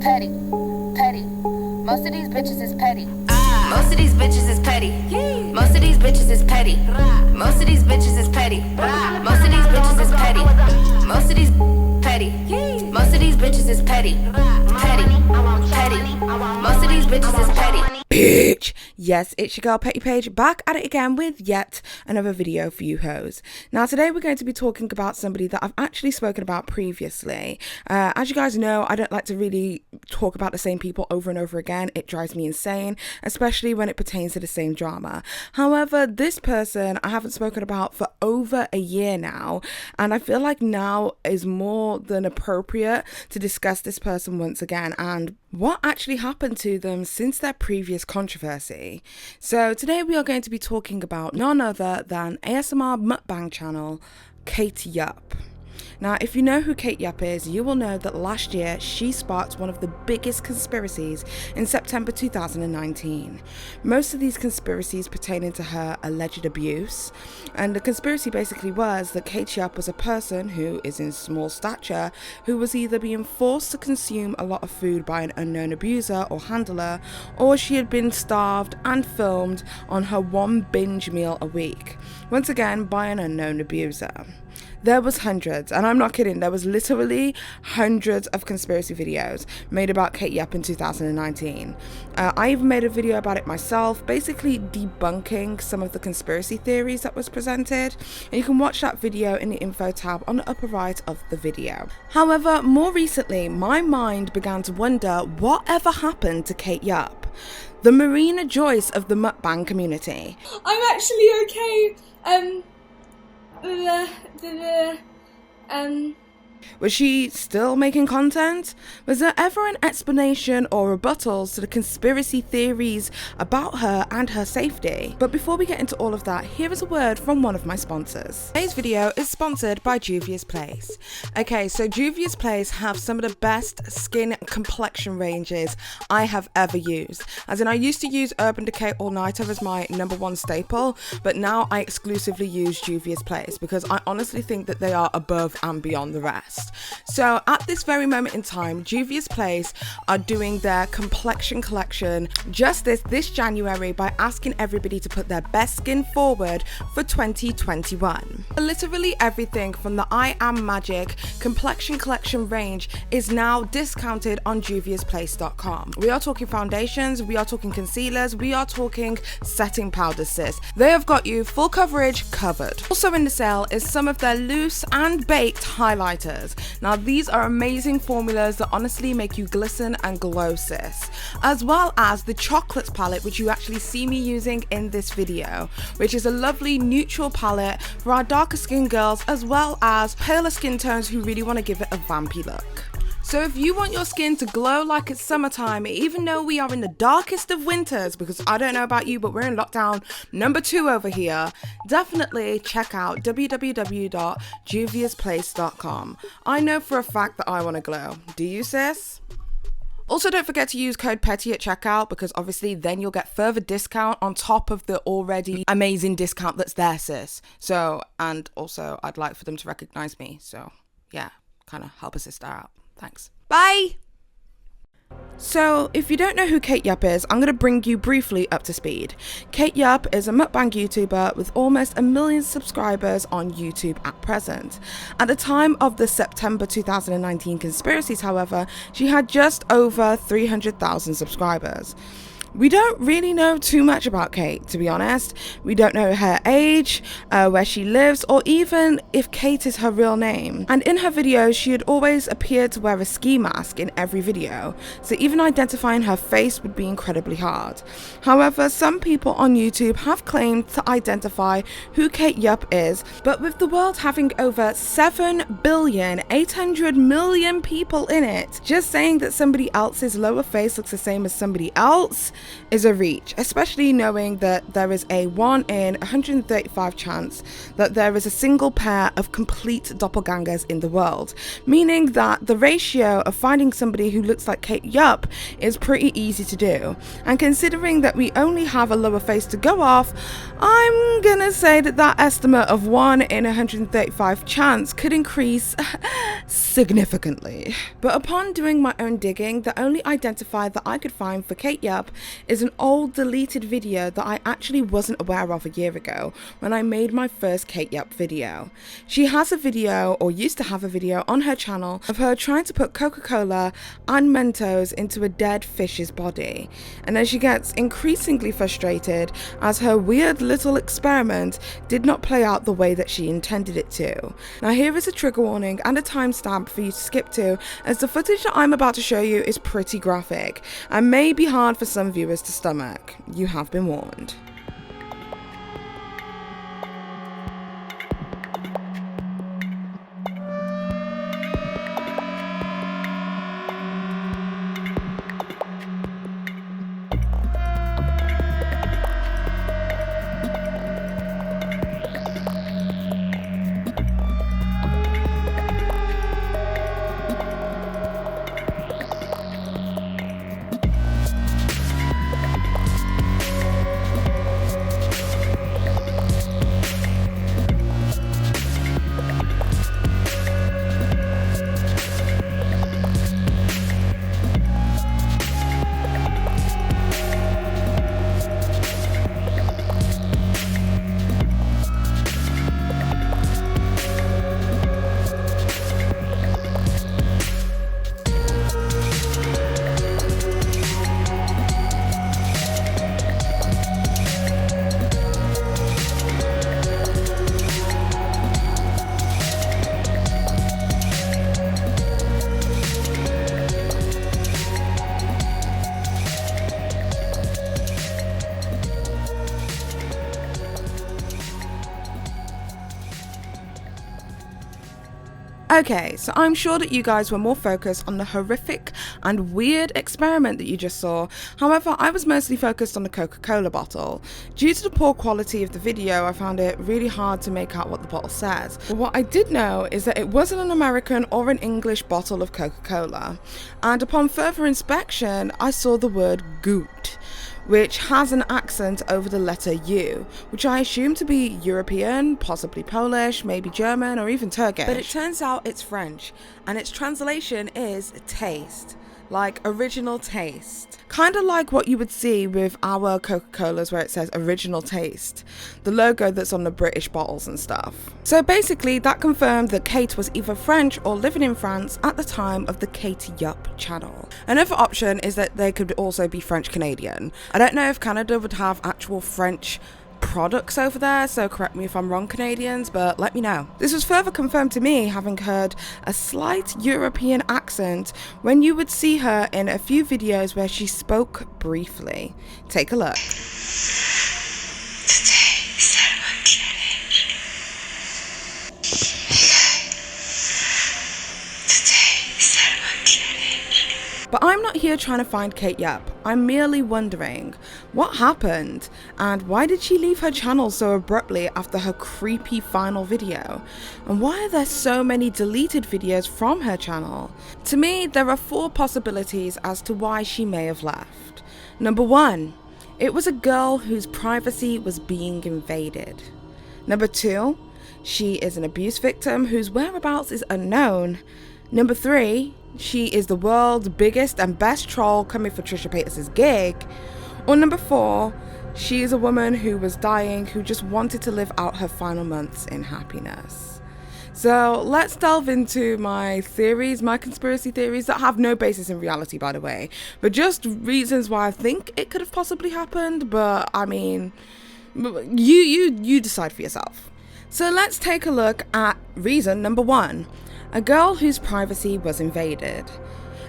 petty, petty. Most of these bitches is petty. Most of these bitches is petty. Most of these bitches is petty. Most of these bitches is petty. Most of these bitches is petty. Most of these petty. Most of these bitches is petty. Petty. Petty. Most of these bitches is petty. Bitch. Yes, it's your girl Petty Paige back at it again with yet another video for you hoes. Now today we're going to be talking about somebody that I've actually spoken about previously. As you guys know, I don't like to really talk about the same people over and over again. It drives me insane, especially when it pertains to the same drama. However, this person I haven't spoken about for over a year now, and I feel like now is more than appropriate to discuss this person once again and what actually happened to them since their previous controversy. So today we are going to be talking about none other than ASMR mukbang channel Kate Yup. Now, if you know who Kate Yup is, you will know that last year she sparked one of the biggest conspiracies in September 2019. Most of these conspiracies pertaining to her alleged abuse, and the conspiracy basically was that Kate Yup was a person who is in small stature who was either being forced to consume a lot of food by an unknown abuser or handler, or she had been starved and filmed on her one binge meal a week, once again by an unknown abuser. There was hundreds, and I'm not kidding, there was literally hundreds of conspiracy videos made about Kate Yup in 2019. I even made a video about it myself, basically debunking some of the conspiracy theories that was presented, and you can watch that video in the info tab on the upper right of the video. However, more recently, my mind began to wonder whatever happened to Kate Yup, the Marina Joyce of the mukbang community. I'm actually okay. Was she still making content? Was there ever an explanation or rebuttals to the conspiracy theories about her and her safety? But before we get into all of that, here is a word from one of my sponsors. Today's video is sponsored by Juvia's Place. Okay, so Juvia's Place have some of the best skin complexion ranges I have ever used. As in, I used to use Urban Decay All Nighter as my #1 staple, but now I exclusively use Juvia's Place because I honestly think that they are above and beyond the rest. So at this very moment in time, Juvia's Place are doing their complexion collection just this January by asking everybody to put their best skin forward for 2021. Literally everything from the I Am Magic complexion collection range is now discounted on juviasplace.com. We are talking foundations, we are talking concealers, we are talking setting powders, sis. They have got you full coverage covered. Also in the sale is some of their loose and baked highlighters. Now these are amazing formulas that honestly make you glisten and glow, sis. As well as the chocolates palette, which you actually see me using in this video, which is a lovely neutral palette for our darker skin girls as well as paler skin tones who really want to give it a vampy look. So if you want your skin to glow like it's summertime, even though we are in the darkest of winters, because I don't know about you, but we're in lockdown #2 over here, definitely check out www.juviasplace.com. I know for a fact that I want to glow. Do you, sis? Also, don't forget to use code PETTY at checkout because obviously then you'll get further discount on top of the already amazing discount that's there, sis. So, and also I'd like for them to recognize me. So yeah, kind of help a sister out. Thanks. Bye! So, if you don't know who Kate Yup is, I'm going to bring you briefly up to speed. Kate Yup is a mukbang YouTuber with almost 1 million subscribers on YouTube at present. At the time of the September 2019 conspiracies, however, she had just over 300,000 subscribers. We don't really know too much about Kate, to be honest. We don't know her age, where she lives, or even if Kate is her real name. And in her videos, she had always appeared to wear a ski mask in every video, so even identifying her face would be incredibly hard. However, some people on YouTube have claimed to identify who Kate Yup is, but with the world having over 7,800,000,000 people in it, just saying that somebody else's lower face looks the same as somebody else is a reach, especially knowing that there is a 1 in 135 chance that there is a single pair of complete doppelgangers in the world, meaning that the ratio of finding somebody who looks like Kate Yup is pretty easy to do. And considering that we only have a lower face to go off, I'm gonna say that that estimate of 1 in 135 chance could increase significantly. But upon doing my own digging, the only identifier that I could find for Kate Yup is an old deleted video that I actually wasn't aware of a year ago when I made my first Kate Yup video. She has a video, or used to have a video, on her channel of her trying to put Coca-Cola and Mentos into a dead fish's body, and then she gets increasingly frustrated as her weird little experiment did not play out the way that she intended it to. Now here is a trigger warning and a timestamp for you to skip to, as the footage that I'm about to show you is pretty graphic and may be hard for some viewers to stomach. You have been warned. Okay, so I'm sure that you guys were more focused on the horrific and weird experiment that you just saw. However, I was mostly focused on the Coca-Cola bottle. Due to the poor quality of the video, I found it really hard to make out what the bottle says. But what I did know is that it wasn't an American or an English bottle of Coca-Cola. And upon further inspection, I saw the word Goot, which has an accent over the letter U, which I assume to be European, possibly Polish, maybe German, or even Turkish. But it turns out it's French, and its translation is taste, like original taste. Kind of like what you would see with our Coca-Colas where it says original taste, the logo that's on the British bottles and stuff. So basically that confirmed that Kate was either French or living in France at the time of the Kate Yup channel. Another option is that they could also be French Canadian. I don't know if Canada would have actual French products over there, so correct me if I'm wrong, Canadians, but let me know. This was further confirmed to me having heard a slight European accent when you would see her in a few videos where she spoke briefly. Take a look. But I'm not here trying to find Kate Yup. I'm merely wondering what happened and why did she leave her channel so abruptly after her creepy final video? And why are there so many deleted videos from her channel? To me, there are 4 possibilities as to why she may have left. Number 1, it was a girl whose privacy was being invaded. Number 2, she is an abuse victim whose whereabouts is unknown. Number 3, she is the world's biggest and best troll coming for Trisha Paytas' gig. Or number 4, she is a woman who was dying, who just wanted to live out her final months in happiness. So let's delve into my theories, my conspiracy theories that have no basis in reality, by the way, but just reasons why I think it could have possibly happened. But I mean, you decide for yourself. So let's take a look at reason number 1. A girl whose privacy was invaded.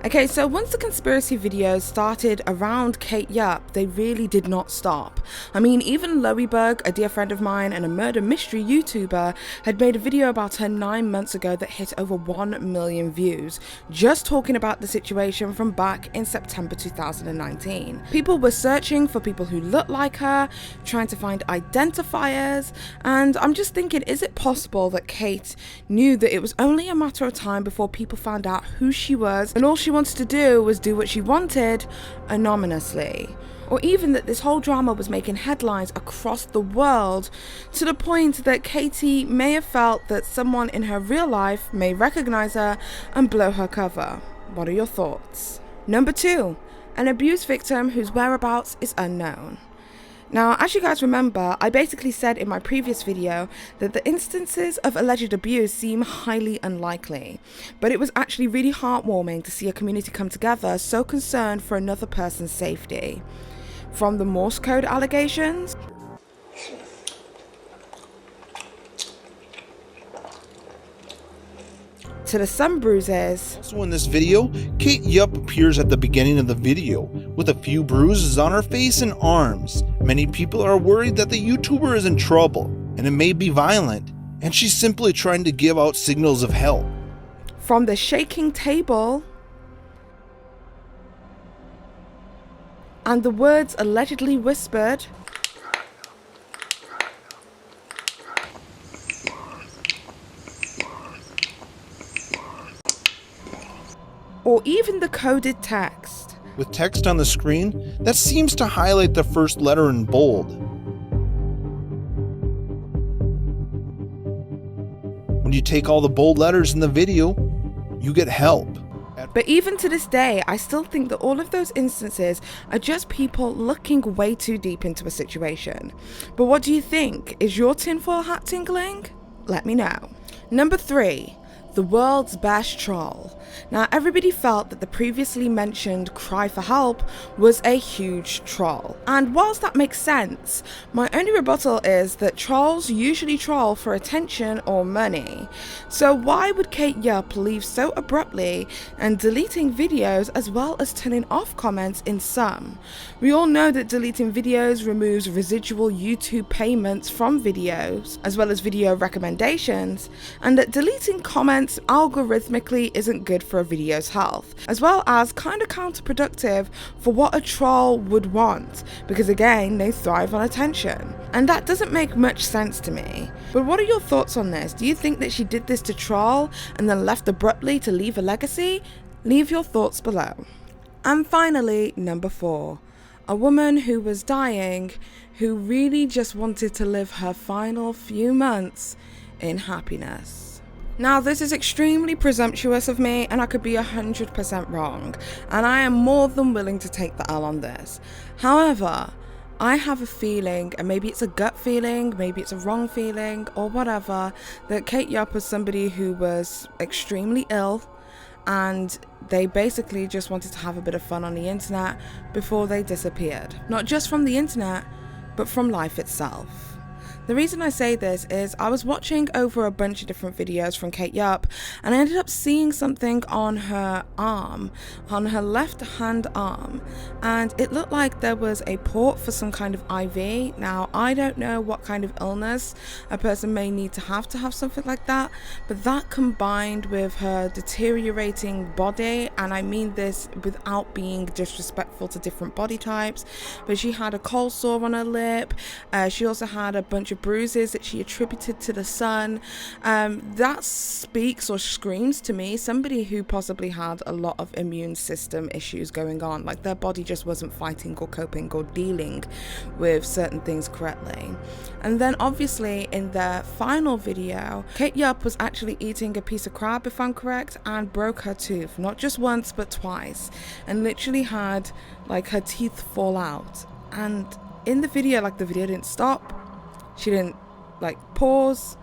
Okay, so once the conspiracy videos started around Kate Yup, they really did not stop. I mean, even Loeybug, a dear friend of mine and a murder mystery YouTuber, had made a video about her 9 months ago that hit over 1 million views, just talking about the situation from back in September 2019. People were searching for people who looked like her, trying to find identifiers, and I'm just thinking, is it possible that Kate knew that it was only a matter of time before people found out who she was, and all she wanted to do was do what she wanted anonymously? Or even that this whole drama was making headlines across the world to the point that Katie may have felt that someone in her real life may recognize her and blow her cover. What are your thoughts? Number 2, an abuse victim whose whereabouts is unknown. Now, as you guys remember, I basically said in my previous video that the instances of alleged abuse seem highly unlikely, but it was actually really heartwarming to see a community come together so concerned for another person's safety. From the Morse code allegations, to the sun bruises. Also in this video, Kate Yup appears at the beginning of the video with a few bruises on her face and arms. Many people are worried that the YouTuber is in trouble and it may be violent, and she's simply trying to give out signals of help. From the shaking table and the words allegedly whispered, or even the coded text. With text on the screen that seems to highlight the first letter in bold. When you take all the bold letters in the video, you get help. But even to this day, I still think that all of those instances are just people looking way too deep into a situation. But what do you think? Is your tinfoil hat tingling? Let me know. Number 3, the world's best troll. Now, everybody felt that the previously mentioned cry for help was a huge troll. And whilst that makes sense, my only rebuttal is that trolls usually troll for attention or money. So why would Kate Yup leave so abruptly and deleting videos as well as turning off comments in some? We all know that deleting videos removes residual YouTube payments from videos, as well as video recommendations, and that deleting comments algorithmically isn't good for a video's health, as well as kind of counterproductive for what a troll would want, because again, they thrive on attention. And that doesn't make much sense to me. But what are your thoughts on this? Do you think that she did this to troll and then left abruptly to leave a legacy? Leave your thoughts below. And finally, number 4, a woman who was dying, who really just wanted to live her final few months in happiness. Now, this is extremely presumptuous of me, and I could be 100% wrong, and I am more than willing to take the L on this. However, I have a feeling, and maybe it's a gut feeling, maybe it's a wrong feeling, or whatever, that Kate Yup was somebody who was extremely ill, and they basically just wanted to have a bit of fun on the internet before they disappeared. Not just from the internet, but from life itself. The reason I say this is I was watching over a bunch of different videos from Kate Yup, and I ended up seeing something on her arm, on her left hand arm, and it looked like there was a port for some kind of IV. Now, I don't know what kind of illness a person may need to have something like that, but that combined with her deteriorating body, and I mean this without being disrespectful to different body types, but she had a cold sore on her lip, she also had a bunch of bruises that she attributed to the sun. That speaks or screams to me somebody who possibly had a lot of immune system issues going on, like their body just wasn't fighting or coping or dealing with certain things correctly. And then obviously in the final video, Kate Yup was actually eating a piece of crab, if I'm correct, and broke her tooth, not just once but twice, and literally had like her teeth fall out. And in the video, like, the video didn't stop. She didn't like pause,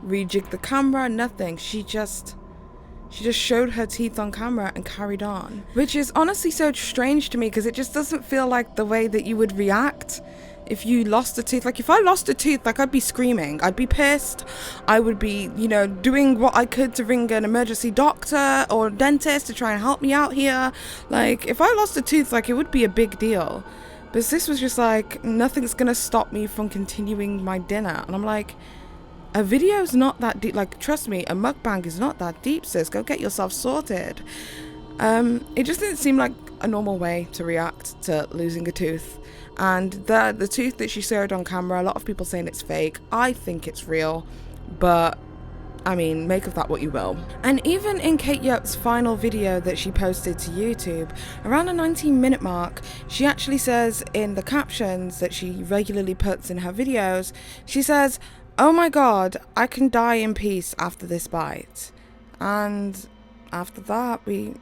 rejig the camera, nothing. She just showed her teeth on camera and carried on, which is honestly so strange to me, because it just doesn't feel like the way that you would react if you lost a tooth. Like, if I lost a tooth, like, I'd be screaming. I'd be pissed. I would be, you know, doing what I could to ring an emergency doctor or dentist to try and help me out here. Like, if I lost a tooth, like, it would be a big deal. But this was just like, nothing's gonna stop me from continuing my dinner. And I'm like, a video's not that deep. Like, trust me, a mukbang is not that deep, sis. Go get yourself sorted. It just didn't seem like a normal way to react to losing a tooth. And the tooth that she showed on camera, a lot of people saying it's fake. I think it's real, but I mean, make of that what you will. And even in Kate Yupp's final video that she posted to YouTube, around the 19-minute mark, she actually says in the captions that she regularly puts in her videos, she says, "Oh my god, I can die in peace after this bite." And after that, we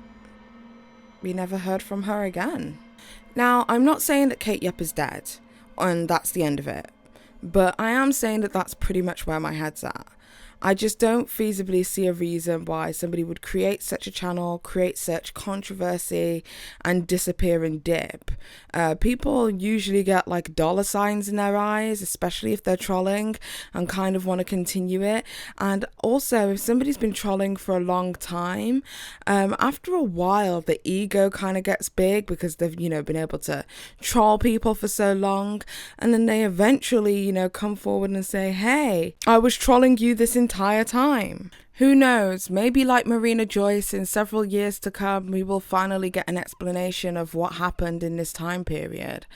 never heard from her again. Now, I'm not saying that Kate Yupp is dead, and that's the end of it. But I am saying that that's pretty much where my head's at. I just don't feasibly see a reason why somebody would create such a channel, create such controversy, and disappear and dip. People usually get like dollar signs in their eyes, especially if they're trolling, and kind of want to continue it. And also, if somebody's been trolling for a long time, after a while, the ego kind of gets big because they've, you know, been able to troll people for so long. And then they eventually, you know, come forward and say, "Hey, I was trolling you this entire time." Who knows, maybe like Marina Joyce, in several years to come, we will finally get an explanation of what happened in this time period.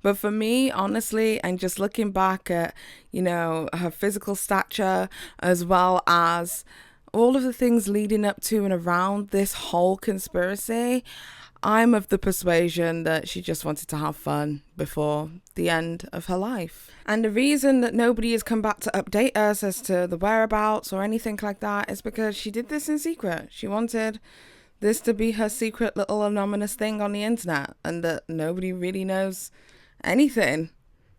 But for me, honestly, and just looking back at, you know, her physical stature, as well as all of the things leading up to and around this whole conspiracy, I'm of the persuasion that she just wanted to have fun before the end of her life. And the reason that nobody has come back to update us as to the whereabouts or anything like that is because she did this in secret. She wanted this to be her secret little anonymous thing on the internet, and that nobody really knows anything,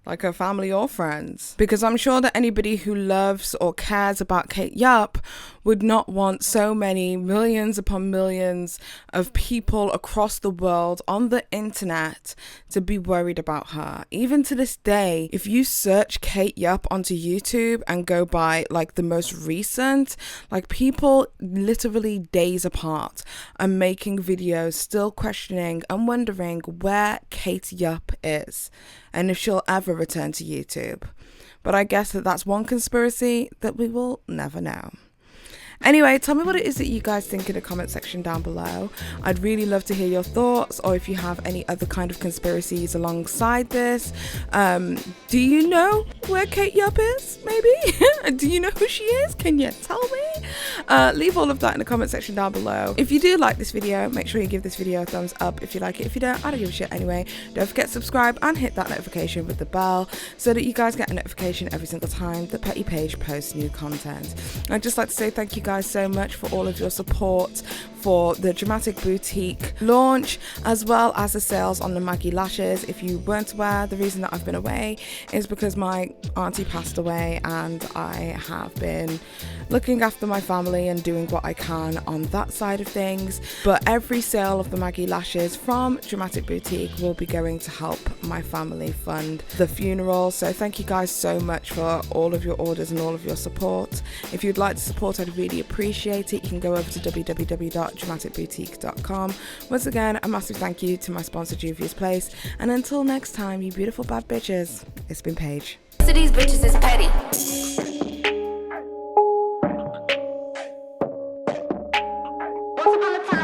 like her family or friends. Because I'm sure that anybody who loves or cares about Kate Yupp would not want so many millions upon millions of people across the world on the internet to be worried about her. Even to this day, if you search Kate Yupp onto YouTube and go by like the most recent, like people literally days apart are making videos still questioning and wondering where Kate Yupp is and if she'll ever return to YouTube. But I guess that's one conspiracy that we will never know. Anyway, tell me what it is that you guys think in the comment section down below. I'd really love to hear your thoughts, or if you have any other kind of conspiracies alongside this. Do you know where Kate Yupp is, maybe? Do you know who she is? Can you tell me? Leave all of that in the comment section down below. If you do like this video, make sure you give this video a thumbs up if you like it. If you don't, I don't give a shit anyway. Don't forget to subscribe and hit that notification with the bell so that you guys get a notification every single time that Petty Paige posts new content. I'd just like to say thank you guys so much for all of your support for the Dramatic Boutique launch, as well as the sales on the Maggie lashes. If you weren't aware, the reason that I've been away is because my auntie passed away, and I have been looking after my family and doing what I can on that side of things. But every sale of the Maggie lashes from Dramatic Boutique will be going to help my family fund the funeral. So thank you guys so much for all of your orders and all of your support. If you'd like to support, I'd really appreciate it. You can go over to www.dramaticboutique.com. Once again, a massive thank you to my sponsor Juvia's Place, and until next time, you beautiful bad bitches, it's been Paige. Most of these bitches is petty. Once upon a time.